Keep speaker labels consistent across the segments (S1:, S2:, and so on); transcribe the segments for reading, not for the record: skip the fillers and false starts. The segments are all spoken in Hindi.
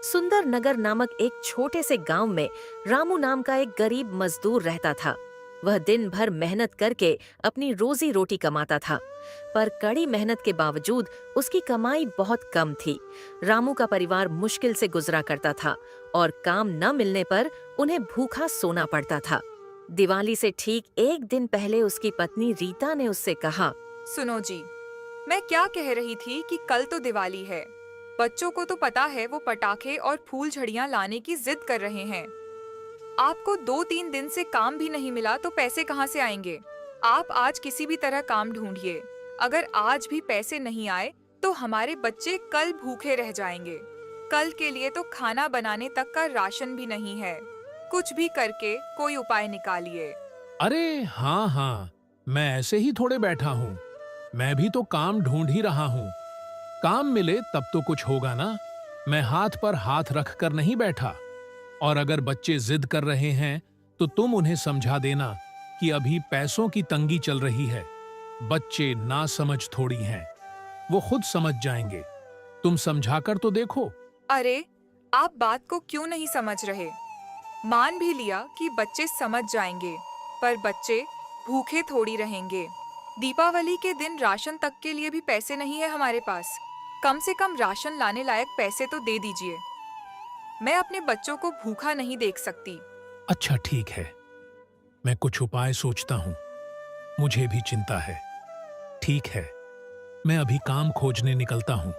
S1: सुंदर नगर नामक एक छोटे से गांव में रामू नाम का एक गरीब मजदूर रहता था। वह दिन भर मेहनत करके अपनी रोजी रोटी कमाता था, पर कड़ी मेहनत के बावजूद उसकी कमाई बहुत कम थी। रामू का परिवार मुश्किल से गुजरा करता था और काम न मिलने पर उन्हें भूखा सोना पड़ता था। दिवाली से ठीक एक दिन पहले उसकी पत्नी रीता ने उससे कहा,
S2: सुनो जी, मैं क्या कह रही थी कि कल तो दिवाली है। बच्चों को तो पता है वो पटाखे और फूल झड़ियां लाने की जिद कर रहे हैं। आपको 2-3 दिन से काम भी नहीं मिला तो पैसे कहाँ से आएंगे? आप आज किसी भी तरह काम ढूंढिए। अगर आज भी पैसे नहीं आए तो हमारे बच्चे कल भूखे रह जाएंगे। कल के लिए तो खाना बनाने तक का राशन भी नहीं है। कुछ भी करके कोई उपाय निकालिए।
S3: अरे हाँ हाँ, मैं ऐसे ही थोड़े बैठा हूँ। मैं भी तो काम ढूंढ ही रहा हूँ। काम मिले तब तो कुछ होगा ना। मैं हाथ पर हाथ रख कर नहीं बैठा। और अगर बच्चे जिद कर रहे हैं तो तुम उन्हें समझा देना कि अभी पैसों की तंगी चल रही है। बच्चे ना समझ थोड़ी हैं, वो खुद समझ जाएंगे। तुम समझाकर तो देखो।
S2: अरे, आप बात को क्यों नहीं समझ रहे? मान भी लिया कि बच्चे समझ जाएंगे, पर बच्चे भूखे थोड़ी रहेंगे। दीपावली के दिन राशन तक के लिए भी पैसे नहीं है हमारे पास। कम से कम राशन लाने लायक पैसे तो दे दीजिए। मैं अपने बच्चों को भूखा नहीं देख सकती।
S3: अच्छा ठीक है, मैं कुछ उपाय सोचता हूँ। मुझे भी चिंता है। ठीक है, मैं अभी काम खोजने निकलता हूँ।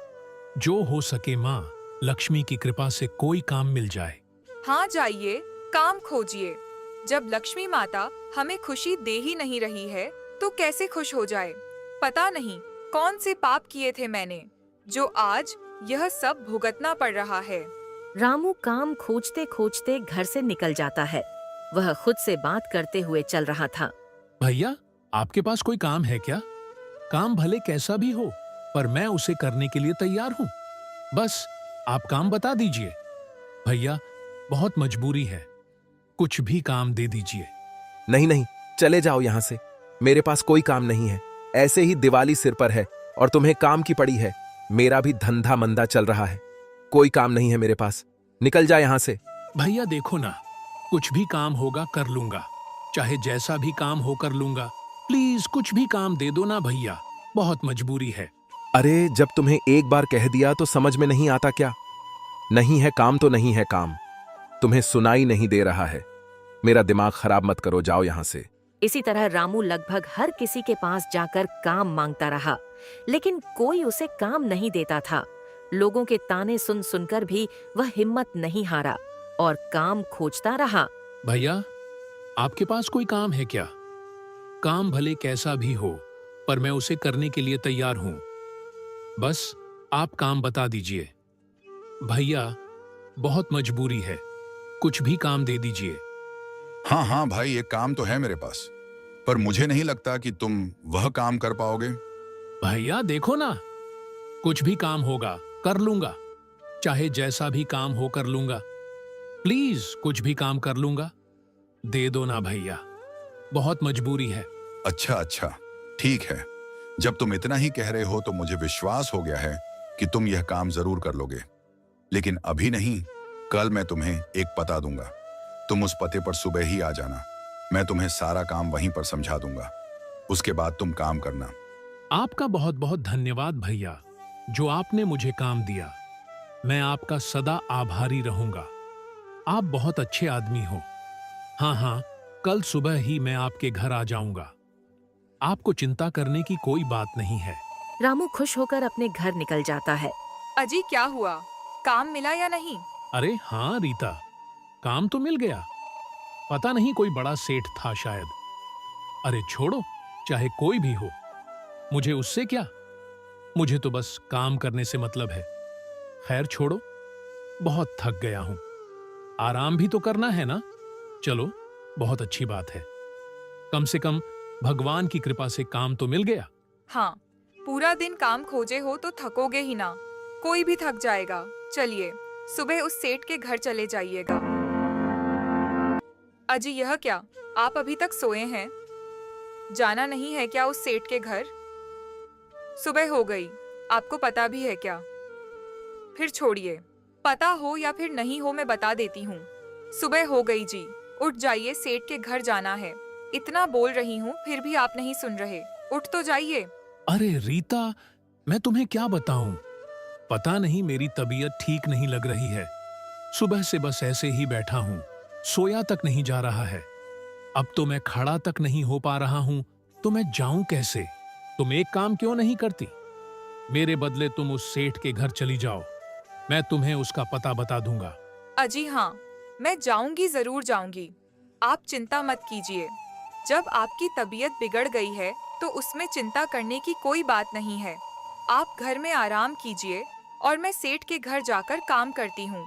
S3: जो हो सके माँ, लक्ष्मी की कृपा से कोई काम मिल जाए।
S2: हाँ जाइए, काम खोजिए। जब लक्ष्मी माता हमें खुशी दे ही नहीं रही है तो कैसे खुश हो जाए? पता नहीं कौन से पाप किए थे मैंने, जो आज यह सब भुगतना पड़ रहा है।
S1: रामू काम खोजते खोजते घर से निकल जाता है। वह खुद से बात करते हुए चल रहा था।
S3: भैया, आपके पास कोई काम है क्या? काम भले कैसा भी हो, पर मैं उसे करने के लिए तैयार हूँ। बस आप काम बता दीजिए। भैया, बहुत मजबूरी है, कुछ भी काम दे दीजिए।
S4: नहीं नहीं, चले जाओ यहाँ से। मेरे पास कोई काम नहीं है। ऐसे ही दिवाली सिर पर है और तुम्हें काम की पड़ी है। मेरा भी धंधा मंदा चल रहा है। कोई काम नहीं है मेरे पास। निकल जा यहाँ से।
S3: भैया देखो ना, कुछ भी काम होगा कर लूंगा, चाहे जैसा भी काम हो कर लूंगा। प्लीज कुछ भी काम दे दो ना भैया, बहुत मजबूरी है।
S4: अरे, जब तुम्हें एक बार कह दिया तो समझ में नहीं आता क्या? नहीं है काम तो नहीं है काम। तुम्हें सुनाई नहीं दे रहा है? मेरा दिमाग खराब मत करो, जाओ यहाँ से।
S1: इसी तरह रामू लगभग हर किसी के पास जाकर काम मांगता रहा, लेकिन कोई उसे काम नहीं देता था। लोगों के ताने सुन सुनकर भी वह हिम्मत नहीं हारा और काम खोजता रहा।
S3: भैया, आपके पास कोई काम है क्या? काम भले कैसा भी हो, पर मैं उसे करने के लिए तैयार हूँ। बस आप काम बता दीजिए। भैया, बहुत मजबूरी है, कुछ भी काम दे दीजिए।
S5: हाँ हाँ भाई, एक काम तो है मेरे पास, पर मुझे नहीं लगता कि तुम वह काम कर पाओगे।
S3: भैया देखो ना, कुछ भी काम होगा कर लूंगा, चाहे जैसा भी काम हो कर लूंगा। प्लीज कुछ भी काम कर लूंगा, दे दो ना भैया, बहुत मजबूरी है।
S5: अच्छा अच्छा, ठीक है। जब तुम इतना ही कह रहे हो तो मुझे विश्वास हो गया है कि तुम यह काम जरूर कर लोगे। लेकिन अभी नहीं, कल मैं तुम्हें एक पता दूंगा। तुम उस पते पर सुबह ही आ जाना। मैं तुम्हें सारा काम वहीं पर समझा दूंगा। उसके बाद तुम काम करना।
S3: आपका बहुत बहुत धन्यवाद भैया, जो आपने मुझे काम दिया। मैं आपका सदा आभारी रहूंगा। आप बहुत अच्छे आदमी हो। हाँ हाँ, कल सुबह ही मैं आपके घर आ जाऊंगा। आपको चिंता करने की कोई बात नहीं है।
S1: रामू खुश होकर अपने घर निकल जाता है।
S2: अजी, क्या हुआ? काम मिला या नहीं?
S3: अरे हाँ रीता, काम तो मिल गया। पता नहीं कोई बड़ा सेठ था शायद। अरे छोड़ो, चाहे कोई भी हो, मुझे उससे क्या। मुझे तो बस काम करने से मतलब है। खैर छोड़ो, बहुत थक गया हूं। आराम भी तो करना है ना। चलो, बहुत अच्छी बात है। कम से कम भगवान की कृपा से काम तो मिल गया।
S2: हाँ, पूरा दिन काम खोजे हो तो थकोगे ही ना। कोई भी थक जाएगा। चलिए, सुबह उस सेठ के घर चले जाइएगा। अजी, यह क्या? आप अभी तक सोए हैं? जाना नहीं है क्या उस सेठ के घर? सुबह हो गई, आपको पता भी है क्या? फिर छोड़िए, पता हो या फिर नहीं हो मैं बता देती हूँ। सुबह हो गई जी, उठ जाइए, सेठ के घर जाना है। इतना बोल रही हूँ फिर भी आप नहीं सुन रहे, उठ तो जाइए।
S3: अरे रीता, मैं तुम्हें क्या बताऊं? पता नहीं मेरी तबीयत ठीक नहीं लग रही है। सुबह से बस ऐसे ही बैठा हूं, सोया तक नहीं जा रहा है। अब तो मैं खड़ा तक नहीं हो पा रहा हूं, तो मैं जाऊं कैसे? तुम एक काम क्यों नहीं करती? मेरे बदले तुम उस सेठ के घर चली जाओ, मैं तुम्हें उसका पता बता दूंगा।
S2: अजी हाँ, मैं जाऊंगी, जरूर जाऊंगी। आप चिंता मत कीजिए। जब आपकी तबीयत बिगड़ गई है तो उसमें चिंता करने की कोई बात नहीं है। आप घर में आराम कीजिए और मैं सेठ के घर जाकर काम करती हूँ,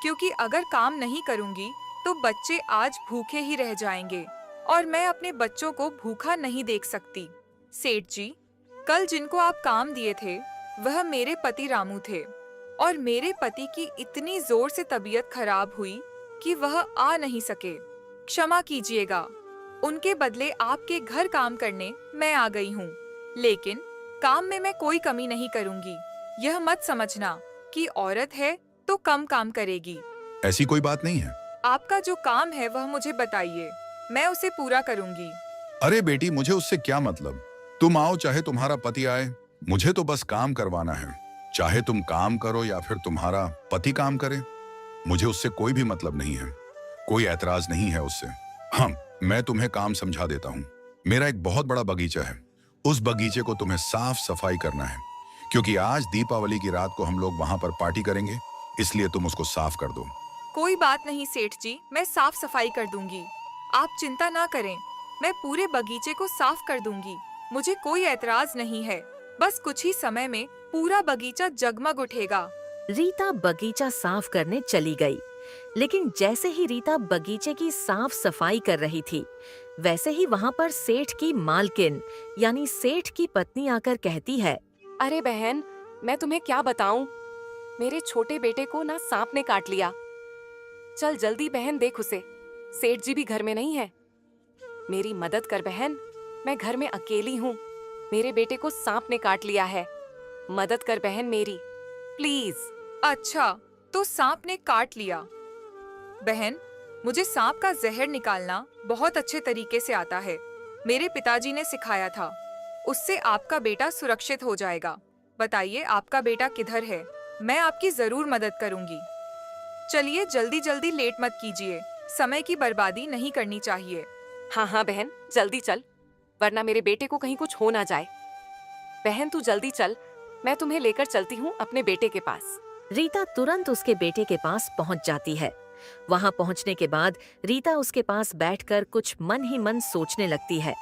S2: क्योंकि अगर काम नहीं करूँगी तो बच्चे आज भूखे ही रह जाएंगे और मैं अपने बच्चों को भूखा नहीं देख सकती। सेठ जी, कल जिनको आप काम दिए थे वह मेरे पति रामू थे और मेरे पति की इतनी जोर से तबीयत खराब हुई कि वह आ नहीं सके। क्षमा कीजिएगा, उनके बदले आपके घर काम करने मैं आ गई हूँ। लेकिन काम में मैं कोई कमी नहीं करूँगी। यह मत समझना कि औरत है तो कम काम करेगी।
S5: ऐसी कोई बात नहीं है।
S2: आपका जो काम है वह मुझे बताइए, मैं उसे पूरा करूँगी।
S5: अरे बेटी, मुझे उससे क्या मतलब? तुम आओ चाहे तुम्हारा पति आए, मुझे तो बस काम करवाना है। चाहे तुम काम करो या फिर तुम्हारा पति काम करे, मुझे उससे कोई भी मतलब नहीं है, कोई ऐतराज नहीं है उससे। हाँ, मैं तुम्हें काम समझा देता हूँ। मेरा एक बहुत बड़ा बगीचा है, उस बगीचे को तुम्हें साफ सफाई करना है, क्योंकि आज दीपावली की रात को हम लोग वहां पर पार्टी करेंगे, इसलिए तुम उसको साफ कर दो।
S2: कोई बात नहीं सेठ जी, मैं साफ सफाई कर दूंगी। आप चिंता ना करें, मैं पूरे बगीचे को साफ कर दूंगी। मुझे कोई ऐतराज नहीं है। बस कुछ ही समय में पूरा बगीचा जगमग उठेगा।
S1: रीता बगीचा साफ करने चली गई, लेकिन जैसे ही रीता बगीचे की साफ सफाई कर रही थी, वैसे ही वहाँ पर सेठ की मालकिन यानी सेठ की पत्नी आकर कहती है,
S6: अरे बहन, मैं तुम्हें क्या बताऊं, मेरे छोटे बेटे को ना सांप ने काट लिया। चल जल्दी बहन, देख उसे, सेठ जी भी घर में नहीं है। मेरी मदद कर बहन, मैं घर में अकेली हूँ, मेरे बेटे को सांप ने काट लिया है। मदद कर बहन मेरी, प्लीज।
S2: अच्छा, तो सांप ने काट लिया। बहन, मुझे सांप का जहर निकालना बहुत अच्छे तरीके से आता है। मेरे पिताजी ने सिखाया था। उससे आपका बेटा सुरक्षित हो जाएगा। बताइए आपका बेटा किधर है? मैं आपकी जरूर मदद करूंगी। चलिए जल्दी जल्दी, लेट मत कीजिए, समय की बर्बादी नहीं करनी चाहिए।
S6: हाँ हाँ बहन, जल्दी चल, वरना मेरे बेटे को कहीं कुछ हो ना जाए। बहन तू जल्दी चल, मैं तुम्हें लेकर चलती हूँ अपने बेटे के पास।
S1: रीता तुरंत उसके बेटे के पास पहुंच जाती है। वहां पहुंचने के बाद रीता उसके पास बैठकर कुछ मन ही मन सोचने लगती है,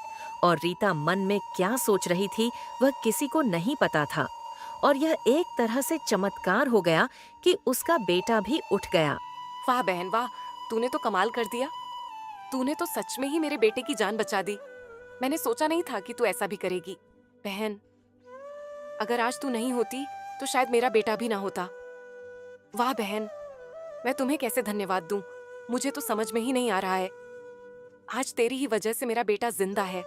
S1: और रीता मन में क्या सोच रही थी वह किसी को नहीं पता था। और यह एक तरह से चमत्कार हो गया कि उसका बेटा भी उठ गया।
S6: वाह बहन वाह, तूने तो कमाल कर दिया। तूने तो सच में ही मेरे बेटे की जान बचा दी। मैंने सोचा नहीं था कि तू ऐसा भी करेगी। बहन, अगर आज तू नहीं होती तो शायद मेरा बेटा भी ना होता। वाह बहन, मैं तुम्हें कैसे धन्यवाद दूं, मुझे तो समझ में ही नहीं आ रहा है। आज तेरी ही वजह से मेरा बेटा जिंदा है,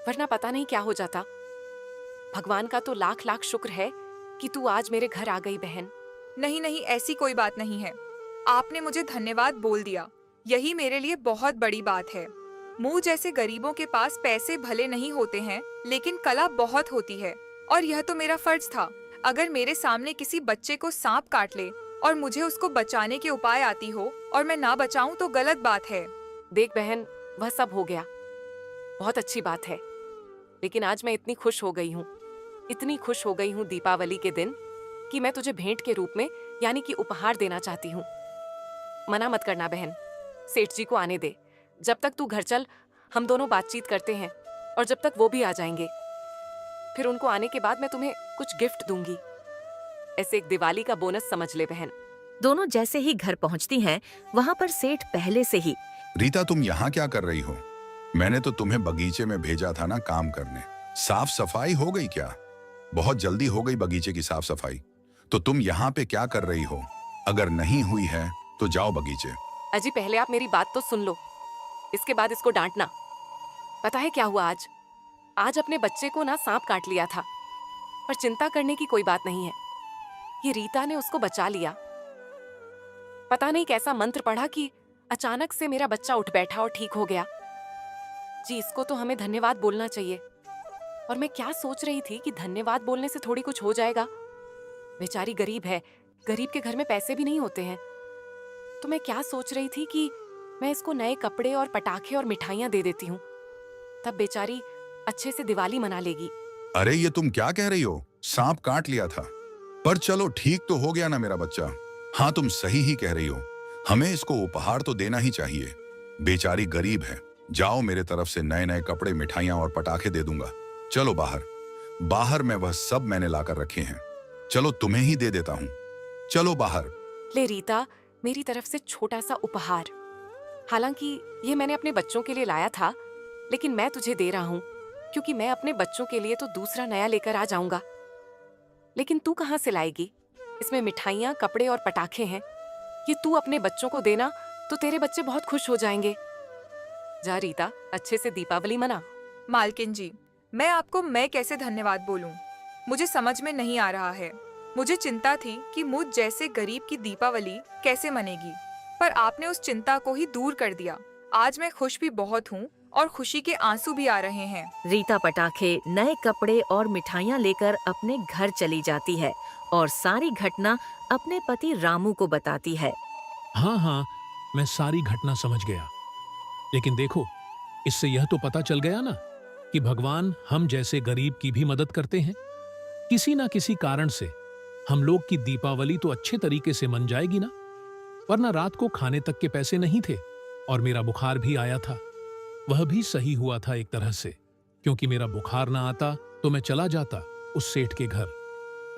S6: वरना पता नहीं क्या हो जाता। भगवान का तो लाख लाख शुक्र है कि तू आज मेरे घर आ गई बहन।
S2: नहीं नहीं, ऐसी कोई बात नहीं है। आपने मुझे धन्यवाद बोल दिया, यही मेरे लिए बहुत बड़ी बात है। मुझ जैसे गरीबों के पास पैसे भले नहीं होते हैं, लेकिन कला बहुत होती है, और यह तो मेरा फर्ज था। अगर मेरे सामने किसी बच्चे को सांप काट ले और मुझे उसको बचाने के उपाय आती हो और मैं ना बचाऊं तो गलत बात है।
S6: देख बहन, वह सब हो गया, बहुत अच्छी बात है, लेकिन आज मैं इतनी खुश हो गई हूँ, इतनी खुश हो गई हूँ दीपावली के दिन कि मैं तुझे भेंट के रूप में यानी कि उपहार देना चाहती हूँ। मना मत करना बहन, सेठ जी को आने दे। जब तक तू घर चल, हम दोनों बातचीत करते हैं, और जब तक वो भी आ जाएंगे, फिर उनको आने के बाद मैं तुम्हें कुछ गिफ्ट दूंगी। ऐसे एक दिवाली का बोनस समझ ले बहन।
S1: दोनों जैसे ही घर पहुंचती हैं, वहां पर सेठ पहले से ही,
S5: रीता, तुम यहाँ क्या कर रही हो? मैंने तो तुम्हें बगीचे में भेजा था ना काम करने। साफ सफाई हो गई क्या? बहुत जल्दी हो गई बगीचे की साफ सफाई, तो तुम यहाँ पे क्या कर रही हो? अगर नहीं हुई है तो जाओ बगीचे।
S6: अजी पहले आप मेरी बात तो सुन लो, इसके बाद इसको डांटना। पता है क्या हुआ आज? आज अपने बच्चे को ना सांप काट लिया था, पर चिंता करने की कोई बात नहीं है। ये रीता ने उसको बचा लिया। पता नहीं कैसा मंत्र पढ़ा कि अचानक से मेरा बच्चा उठ बैठा और ठीक हो गया। जी, इसको तो हमें धन्यवाद बोलना चाहिए। और मैं क्या सोच रही थी कि धन्यवाद बोलने से थोड़ी कुछ हो जाएगा। बेचारी गरीब है, गरीब के घर में पैसे भी नहीं होते हैं। तो मैं क्या सोच रही थी कि मैं इसको नए कपड़े और पटाखे और मिठाइयाँ दे देती हूँ, तब बेचारी अच्छे से दिवाली मना लेगी।
S5: अरे ये तुम क्या कह रही हो? सांप काट लिया था, पर चलो ठीक तो हो गया ना मेरा बच्चा। हाँ, तुम सही ही कह रही हो, हमें इसको उपहार तो देना ही चाहिए। बेचारी गरीब है। जाओ, मेरे तरफ से नए नए कपड़े, मिठाइयाँ और पटाखे दे दूंगा। चलो बाहर, बाहर में वह सब मैंने लाकर रखे हैं। चलो तुम्हें ही दे देता हूँ, चलो बाहर।
S6: ले रीता, मेरी तरफ से छोटा सा उपहार। हालांकि ये मैंने अपने बच्चों के लिए लाया था, लेकिन मैं तुझे दे रहा हूँ क्योंकि मैं अपने बच्चों के लिए तो दूसरा नया लेकर आ जाऊंगा। लेकिन तू कहाँ से लाएगी? इसमें मिठाइयाँ, कपड़े और पटाखे हैं। ये तू अपने बच्चों को देना तो तेरे बच्चे बहुत खुश हो जाएंगे। जा रीता, अच्छे से दीपावली मना।
S2: मालकिन जी, मैं कैसे धन्यवाद बोलूं? मुझे समझ में नहीं आ रहा है। मुझे चिंता थी कि मुझ जैसे गरीब की दीपावली कैसे मनेगी, पर आपने उस चिंता को ही दूर कर दिया। आज मैं खुश भी बहुत हूँ और खुशी के आंसू भी आ रहे हैं।
S1: रीता पटाखे, नए कपड़े और मिठाइयाँ लेकर अपने घर चली जाती है और सारी घटना अपने पति रामू को बताती है।
S3: हाँ हाँ, मैं सारी घटना समझ गया। लेकिन देखो, इससे यह तो पता चल गया ना कि भगवान हम जैसे गरीब की भी मदद करते हैं। किसी ना किसी कारण से हम लोग की दीपावली तो अच्छे तरीके से मन जाएगी ना। वरना रात को खाने तक के पैसे नहीं थे और मेरा बुखार भी आया था। वह भी सही हुआ था एक तरह से, क्योंकि मेरा बुखार ना आता तो मैं चला जाता उस सेठ के घर,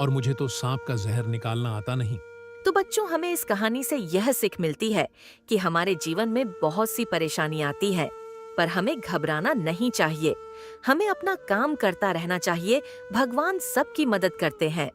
S3: और मुझे तो सांप का जहर निकालना आता नहीं।
S1: तो बच्चों, हमें इस कहानी से यह सीख मिलती है कि हमारे जीवन में बहुत सी परेशानी आती है, पर हमें घबराना नहीं चाहिए। हमें अपना काम करता रहना चाहिए। भगवान सबकी मदद करते हैं।